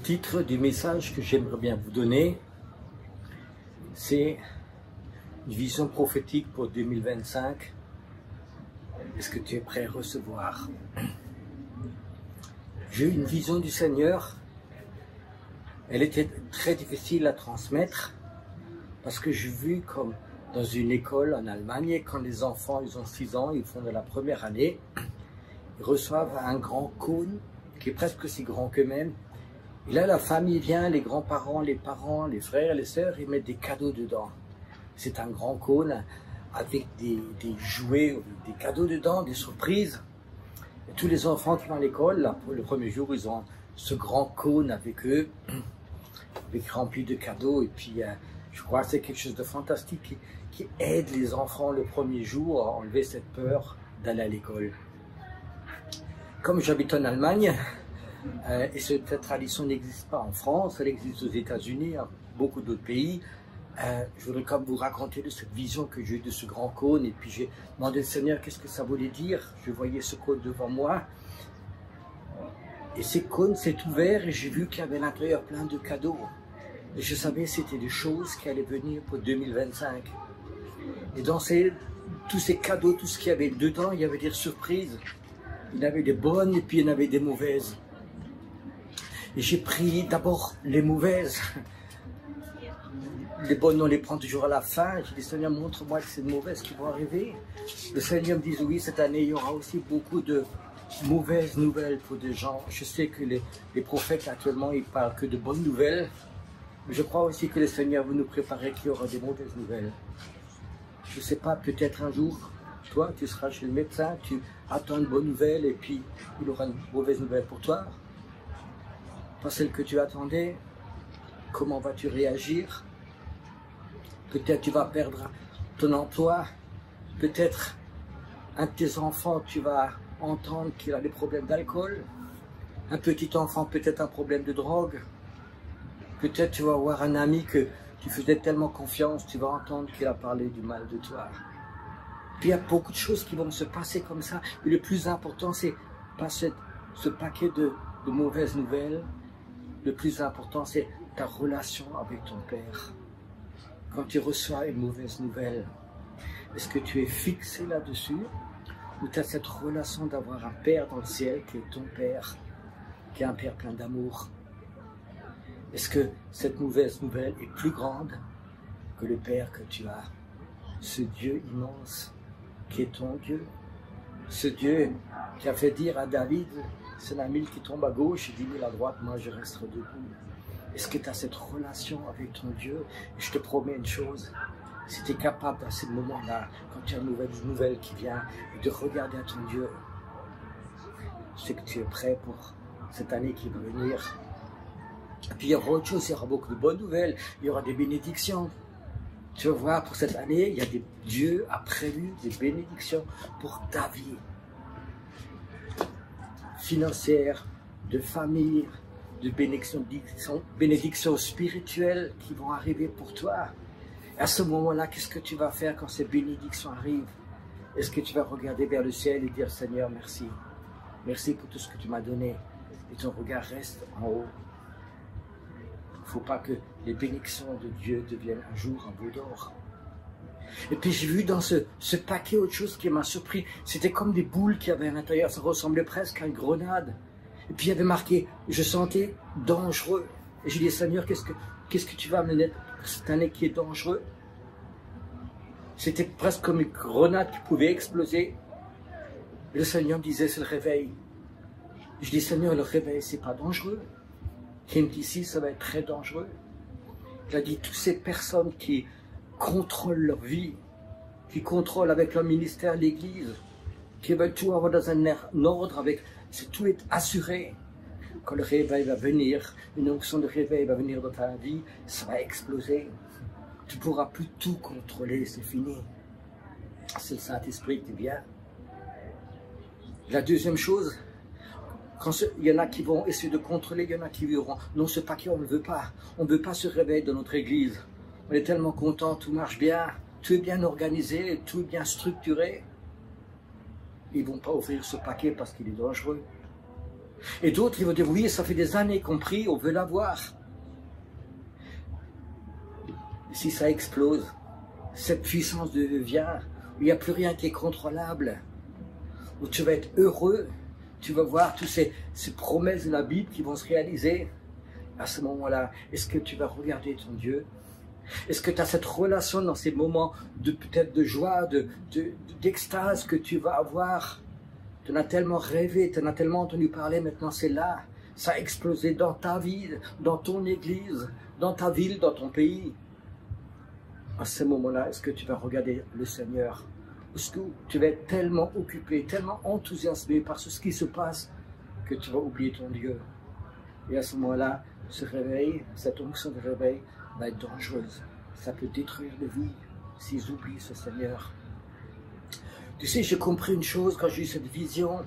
titre du message que j'aimerais bien vous donner, c'est une vision prophétique pour 2025. Est-ce que tu es prêt à recevoir? J'ai eu une vision du Seigneur. Elle était très difficile à transmettre parce que j'ai vu comme dans une école en Allemagne, quand les enfants ils ont 6 ans, ils font de la première année, ils reçoivent un grand cône qui est presque aussi grand qu'eux-mêmes. Et là, la famille vient, les grands-parents, les parents, les frères, les sœurs, ils mettent des cadeaux dedans. C'est un grand cône avec des jouets, des cadeaux dedans, des surprises. Et tous les enfants qui vont à l'école, là, pour le premier jour, ils ont ce grand cône avec eux, rempli de cadeaux. Et puis, je crois que c'est quelque chose de fantastique qui aide les enfants le premier jour à enlever cette peur d'aller à l'école. Comme j'habite en Allemagne, et cette tradition n'existe pas en France, elle existe aux États-Unis, à beaucoup d'autres pays. Je voudrais comme vous raconter de cette vision que j'ai eue de ce grand cône. Et puis j'ai demandé au Seigneur qu'est-ce que ça voulait dire. Je voyais ce cône devant moi. Et ce cône s'est ouvert et j'ai vu qu'il y avait à l'intérieur plein de cadeaux. Et je savais que c'était des choses qui allaient venir pour 2025. Et dans tous ces cadeaux, tout ce qu'il y avait dedans, il y avait des surprises. Il y en avait des bonnes et puis il y en avait des mauvaises. Et j'ai pris d'abord les mauvaises. Les bonnes, on les prend toujours à la fin. J'ai dit, Seigneur, montre-moi que c'est de mauvaises qui vont arriver. Le Seigneur me dit, oui, cette année, il y aura aussi beaucoup de mauvaises nouvelles pour des gens. Je sais que les prophètes, actuellement, ils parlent que de bonnes nouvelles. Mais je crois aussi que le Seigneur veut nous préparer qu'il y aura des mauvaises nouvelles. Je ne sais pas, peut-être un jour, toi, tu seras chez le médecin, tu attends une bonne nouvelle et puis il aura une mauvaise nouvelle pour toi. Pas celle que tu attendais. Comment vas-tu réagir? Peut-être tu vas perdre ton emploi. Peut-être un de tes enfants, tu vas entendre qu'il a des problèmes d'alcool. Un petit enfant, peut-être un problème de drogue. Peut-être tu vas avoir un ami que tu faisais tellement confiance, tu vas entendre qu'il a parlé du mal de toi. Puis il y a beaucoup de choses qui vont se passer comme ça. Et le plus important, c'est pas ce paquet de mauvaises nouvelles. Le plus important, c'est ta relation avec ton Père. Quand tu reçois une mauvaise nouvelle, est-ce que tu es fixé là-dessus ou tu as cette relation d'avoir un Père dans le ciel qui est ton Père, qui est un Père plein d'amour? Est-ce que cette mauvaise nouvelle est plus grande que le Père que tu as? Ce Dieu immense qui est ton Dieu. Ce Dieu qui a fait dire à David, c'est la 1000 qui tombe à gauche et 10 000 à droite, moi je resterai debout. Est-ce que tu as cette relation avec ton Dieu? Et je te promets une chose, si tu es capable à ce moment-là, quand tu as une mauvaise nouvelle qui vient, de regarder à ton Dieu, c'est que tu es prêt pour cette année qui va venir. Et puis il y aura autre chose, il y aura beaucoup de bonnes nouvelles, il y aura des bénédictions. Tu vas voir, pour cette année, Dieu a prévu des bénédictions pour ta vie. Financière, de famille, de bénédictions spirituelles qui vont arriver pour toi. Et à ce moment-là, qu'est-ce que tu vas faire quand ces bénédictions arrivent? Est-ce que tu vas regarder vers le ciel et dire, Seigneur, merci. Merci pour tout ce que tu m'as donné. Et ton regard reste en haut. Il ne faut pas que les bénédictions de Dieu deviennent un jour un veau d'or. Et puis j'ai vu dans ce paquet autre chose qui m'a surpris. C'était comme des boules qu'il y avait à l'intérieur. Ça ressemblait presque à une grenade. Et puis il y avait marqué, je sentais dangereux. Et j'ai dit, Seigneur, qu'est-ce que tu vas me donner cette année qui est dangereux? C'était presque comme une grenade qui pouvait exploser. Et le Seigneur me disait, c'est le réveil. Je dis, Seigneur, le réveil, c'est pas dangereux. Il me dit, si, ça va être très dangereux. Il a dit, toutes ces personnes qui contrôlent leur vie, qui contrôlent avec leur ministère l'Église, qui veulent tout avoir dans un ordre, tout est assuré. Quand le réveil va venir, une onction de réveil va venir dans ta vie, ça va exploser. Tu ne pourras plus tout contrôler, c'est fini. C'est le Saint-Esprit qui vient. La deuxième chose, quand il y en a qui vont essayer de contrôler, il y en a qui diront, non, ce paquet, on ne veut pas. On ne veut pas se réveiller dans notre église. On est tellement content, tout marche bien, tout est bien organisé, tout est bien structuré. Ils ne vont pas ouvrir ce paquet parce qu'il est dangereux. Et d'autres, ils vont dire, oui, ça fait des années qu'on prie, on veut l'avoir. Si ça explose, cette puissance devient, où il n'y a plus rien qui est contrôlable, où tu vas être heureux, tu vas voir toutes ces promesses de la Bible qui vont se réaliser. À ce moment-là, est-ce que tu vas regarder ton Dieu? Est-ce que tu as cette relation dans ces moments de peut-être de joie, d'extase que tu vas avoir? Tu en as tellement rêvé, tu en as tellement entendu parler, maintenant c'est là. Ça a explosé dans ta vie, dans ton église, dans ta ville, dans ton pays. À ce moment-là, est-ce que tu vas regarder le Seigneur? Est-ce que tu vas être tellement occupé, tellement enthousiasmé par ce qui se passe que tu vas oublier ton Dieu? Et à ce moment-là, ce réveil, cette onction de réveil va être dangereuse. Ça peut détruire des vies s'ils oublient ce Seigneur. Tu sais, j'ai compris une chose quand j'ai eu cette vision.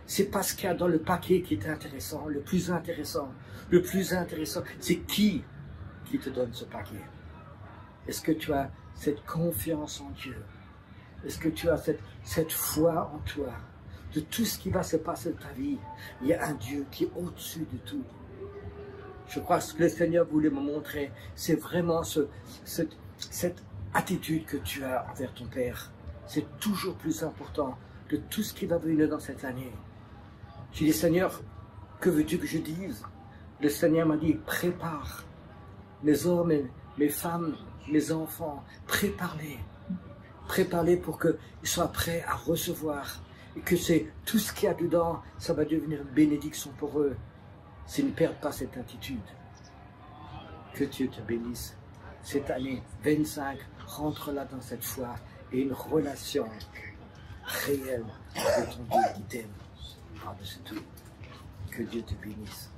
C'est pas ce qu'il y a dans le paquet qui est intéressant. Le plus intéressant, c'est qui te donne ce paquet. Est-ce que tu as cette confiance en Dieu? Est-ce que tu as cette foi en toi? De tout ce qui va se passer dans ta vie, il y a un Dieu qui est au-dessus de tout. Je crois que ce que le Seigneur voulait me montrer, c'est vraiment cette attitude que tu as envers ton Père. C'est toujours plus important que tout ce qui va venir dans cette année. J'ai dit, Seigneur, que veux-tu que je dise? Le Seigneur m'a dit, prépare mes hommes, mes femmes, mes enfants, prépare-les. Prépare-les pour qu'ils soient prêts à recevoir. Et que c'est tout ce qu'il y a dedans, ça va devenir une bénédiction pour eux. S'ils ne perdent pas cette attitude. Que Dieu te bénisse. Cette année 25, rentre là dans cette foi et une relation réelle avec ton Dieu qui t'aime. Par-dessus tout. Que Dieu te bénisse.